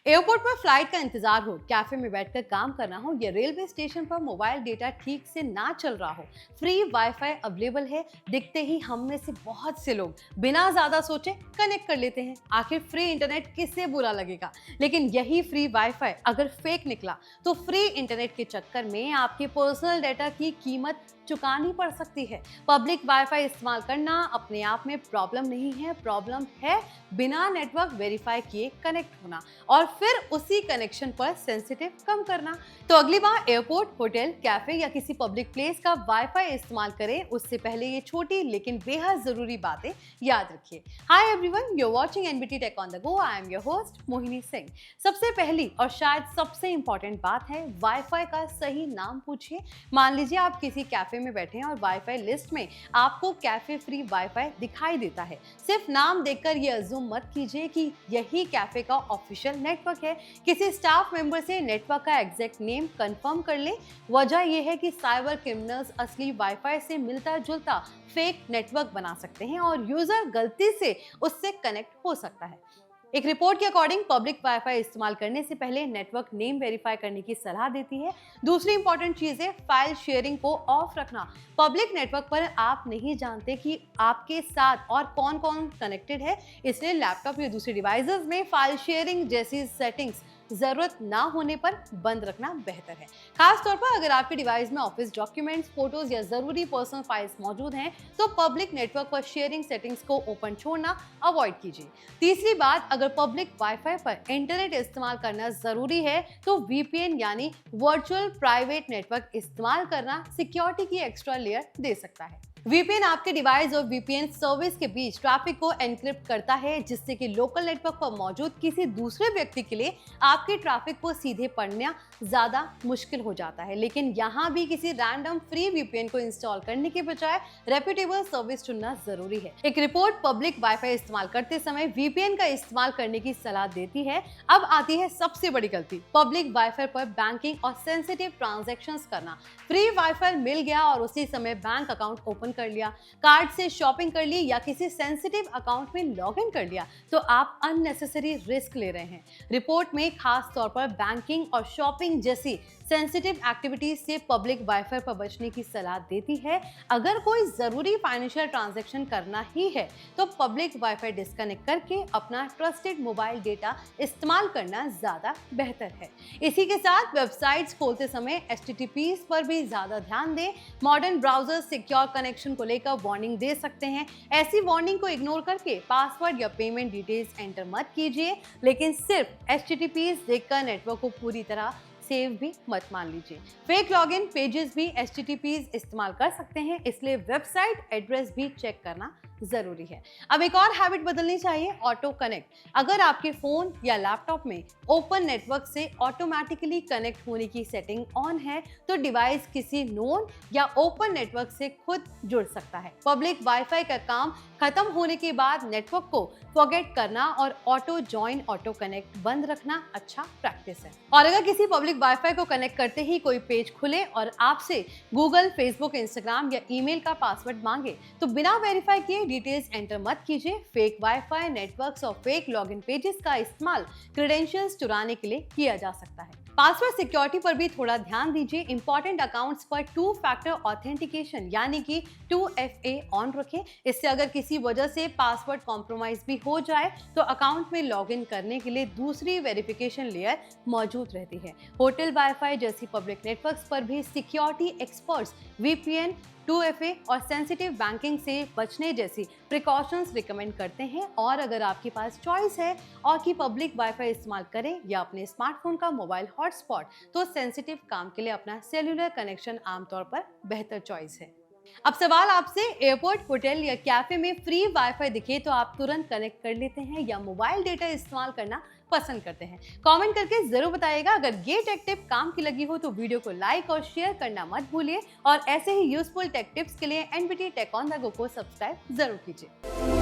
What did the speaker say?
Airport पर flight का इंतजार हो, कैफे में बैठकर काम करना हो या रेलवे स्टेशन पर मोबाइल डेटा ठीक से ना चल रहा हो, फ्री वाईफाई अवेलेबल है। दिखते ही हम में से बहुत से लोग बिना ज्यादा सोचे कनेक्ट कर लेते हैं। आखिर फ्री इंटरनेट किससे बुरा लगेगा, लेकिन यही फ्री वाईफाई अगर फेक निकला तो फ्री इंटरनेट के चक्कर में आपके पर्सनल डेटा की कीमत चुकानी पड़ सकती है। पब्लिक वाईफाई इस्तेमाल करना अपने आप में प्रॉब्लम नहीं है, प्रॉब्लम है बिना नेटवर्क वेरीफाई किए कनेक्ट होना और फिर उसी कनेक्शन पर सेंसिटिव कम करना। तो अगली बार एयरपोर्ट, होटल, कैफे या किसी पब्लिक प्लेस का वाईफाई इस्तेमाल करें उससे पहले ये छोटी लेकिन बेहद जरूरी बातें याद रखिए। Hi everyone, you are watching NBT tech on the go. I am your host Mohini Singh. सबसे पहली और शायद सबसे इंपॉर्टेंट बात है, वाईफाई का सही नाम पूछिए। मान लीजिए आप किसी कैफे में बैठे हैं और वाईफाई लिस्ट में आपको कैफे फ्री वाईफाई दिखाई देता है। सिर्फ नाम देखकर ये अज्यूम मत कीजिए कि यही कैफे का ऑफिशियल नेटवर्क है। किसी स्टाफ मेंबर से नेटवर्क का एग्जैक्ट नेम कंफर्म कर ले। वजह यह है कि साइबर क्रिमिनल्स असली वाईफाई से मिलता जुलता फेक नेटवर्क बना सकते हैं और यूजर गलती से उससे कनेक्ट हो सकता है। एक रिपोर्ट के अकॉर्डिंग पब्लिक वाईफाई इस्तेमाल करने से पहले नेटवर्क नेम वेरीफाई करने की सलाह देती है। दूसरी इंपॉर्टेंट चीज है फाइल शेयरिंग को ऑफ रखना। पब्लिक नेटवर्क पर आप नहीं जानते कि आपके साथ और कौन कौन कनेक्टेड है, इसलिए लैपटॉप या दूसरे डिवाइसेस में फाइल शेयरिंग जैसी सेटिंग्स जरूरत ना होने पर बंद रखना बेहतर है। खास तौर पर अगर आपके डिवाइस में ऑफिस डॉक्यूमेंट्स, फोटोज या जरूरी पर्सनल फाइल्स मौजूद हैं तो पब्लिक नेटवर्क पर शेयरिंग सेटिंग्स को ओपन छोड़ना अवॉइड कीजिए। तीसरी बात, अगर पब्लिक वाईफाई पर इंटरनेट इस्तेमाल करना जरूरी है तो वीपीएन यानी वर्चुअल प्राइवेट नेटवर्क इस्तेमाल करना सिक्योरिटी की एक्स्ट्रा लेयर दे सकता है। वीपीएन आपके डिवाइस और वीपीएन सर्विस के बीच ट्रैफिक को एनक्रिप्ट करता है, जिससे कि लोकल नेटवर्क पर मौजूद किसी दूसरे व्यक्ति के लिए आपके ट्रैफिक को सीधे पढ़ना ज्यादा मुश्किल हो जाता है। लेकिन यहाँ भी किसी रैंडम फ्री वीपीएन को इंस्टॉल करने के बजाय रेप्यूटेबल सर्विस चुनना जरूरी है। एक रिपोर्ट पब्लिक वाईफाई इस्तेमाल करते समय वीपीएन का इस्तेमाल करने की सलाह देती है। अब आती है सबसे बड़ी गलती, पब्लिक वाईफाई पर बैंकिंग और सेंसिटिव ट्रांजैक्शंस करना। फ्री वाईफाई मिल गया और उसी समय बैंक अकाउंट ओपन कर लिया, कार्ड से शॉपिंग कर ली या किसी सेंसिटिव अकाउंट में लॉग इन कर लिया तो आप अननेसेसरी रिस्क ले रहे हैं। रिपोर्ट में खास तौर पर बैंकिंग और शॉपिंग जैसी सेंसिटिव एक्टिविटीज से पब्लिक वाईफाई पर बचने की सलाह देती है। अगर कोई जरूरी फाइनेंशियल ट्रांजैक्शन करना ही है तो पब्लिक वाईफाई डिस्कनेक्ट करके अपना ट्रस्टेड मोबाइल डेटा इस्तेमाल करना ज्यादा बेहतर है। इसी के साथ वेबसाइट्स खोलते समय HTTPs पर भी ज्यादा ध्यान दें। मॉडर्न ब्राउजर सिक्योर कनेक्शन को लेकर वार्निंग दे सकते हैं। ऐसी वार्निंग को इग्नोर करके पासवर्ड या पेमेंट डिटेल्स एंटर मत कीजिए, लेकिन सिर्फ HTTPs देखकर नेटवर्क को पूरी तरह सेव भी मत मान लीजिए। फेक लॉगिन पेजेस भी HTTPs इस्तेमाल कर सकते हैं, इसलिए वेबसाइट एड्रेस भी चेक करना जरूरी है। अब एक और हैबिट बदलनी चाहिए, ऑटो कनेक्ट। अगर आपके फोन या लैपटॉप में ओपन नेटवर्क से ऑटोमेटिकली कनेक्ट होने की सेटिंग ऑन है तो डिवाइस किसी नोन या ओपन नेटवर्क से खुद जुड़ सकता है। पब्लिक वाईफाई का काम खत्म होने के बाद नेटवर्क को फॉरगेट करना और ऑटो ज्वाइन, ऑटो कनेक्ट बंद रखना अच्छा प्रैक्टिस है। और अगर किसी पब्लिक वाईफाई को कनेक्ट करते ही कोई पेज खुले और आपसे गूगल, फेसबुक, इंस्टाग्राम या ईमेल का पासवर्ड मांगे तो बिना वेरीफाई किए डिटेल्स एंटर मत कीजिए। फेक वाईफाई नेटवर्क्स और फेक लॉगिन पेजेस का इस्तेमाल क्रेडेंशियल्स चुराने के लिए किया जा सकता है। पासवर्ड सिक्योरिटी पर भी थोड़ा ध्यान दीजिए। इंपॉर्टेंट अकाउंट्स पर 2 फैक्टर ऑथेंटिकेशन यानी कि 2FA ऑन रखें। इससे अगर किसी वजह से पासवर्ड कॉम्प्रोमाइज भी हो जाए तो अकाउंट में लॉगिन करने के लिए दूसरी वेरिफिकेशन लेयर मौजूद रहती है। होटल वाईफाई जैसी पब्लिक नेटवर्क्स पर भी सिक्योरिटी एक्सपर्ट्स VPN, 2FA और सेंसिटिव बैंकिंग से बचने जैसी प्रिकॉशंस रिकमेंड करते हैं। और अगर आपके पास चॉइस है और कि पब्लिक वाईफाई इस्तेमाल करें या अपने स्मार्टफोन का मोबाइल हॉटस्पॉट, तो सेंसिटिव काम के लिए अपना सेल्युलर कनेक्शन आमतौर पर बेहतर चॉइस है। अब सवाल आपसे, एयरपोर्ट, होटल या कैफे में फ्री वाईफाई दिखे तो आप तुरंत कनेक्ट कर लेते हैं या मोबाइल डेटा इस्तेमाल करना पसंद करते हैं? कमेंट करके जरूर बताइएगा। अगर ये टेक टिप काम की लगी हो तो वीडियो को लाइक और शेयर करना मत भूलिए और ऐसे ही यूजफुल टेक टिप्स के लिए NBT tech on the go को सब्सक्राइब जरूर कीजिए।